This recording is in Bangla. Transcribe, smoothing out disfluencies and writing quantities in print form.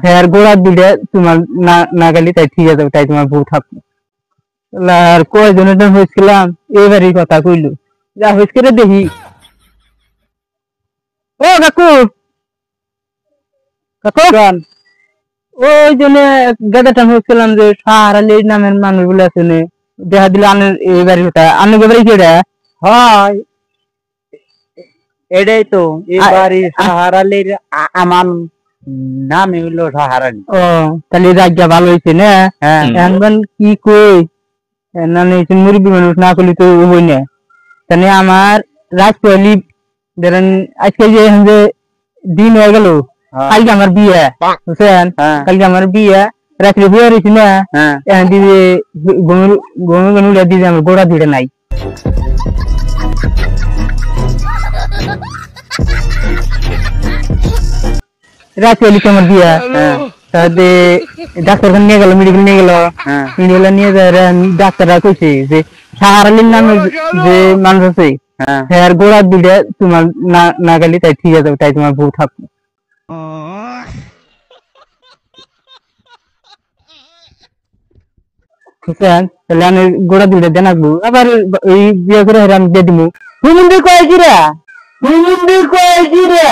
হ্যাঁ গোড়া দিলে তোমার না গেলে তাই ঠিক আছে, তাই তোমার বউ থাকবে। আর কয়জনের হয়েছিলাম এবারই কথা কইলো, যা হয়েছে রে দেখি। ও কাকু কাকু ওই জন্য গাদাটা হয়েছিলাম যে সাহারালি নামের মানুষ গুলো আছে, দেখা দিলে আনের এবারই কথা আনের এবারই কেডা হয় এটাই তো এবারে সাহারালির আমার নাম হইলো সাহারালি। ও তাহলে রাজ্যা ভালো হয়েছে না। এখন কি কই না মুরব্বী মানুষ না করলে তো হই না। তাহলে আমার রাজপলি ধরেন আজকে যে দিন হয়ে গেল, কালকে আমার বিয়ে বুঝছেন, কালকে আমার বিয়ে রাত্রে বিয়ে রয়েছি না, এখন দিদি গমে দিদি আমার গোড়া দিতে নাই। রাতে হলে আমার বিয়ে, তাতে ডাক্তারখানা নিয়ে গেল, মেডিকেল নিয়ে গেল, মেডিকেল নিয়ে যায় ডাক্তাররা কইছে যে সাহারালির নামে যে মানুষ আছে হ্যাঁ গোড়া দিলে তোমার না গেলে তাই ঠিক আছে, তাই তোমার বউ থাকবে। বুঝছেন, তাহলে আমি গোড়া দিলে দেন আসবো, আবার এই বিয়ে করে আমি দিয়ে দিব। হুমুন্দি কয় কিরা, হুমুন্দি কয় কিরা।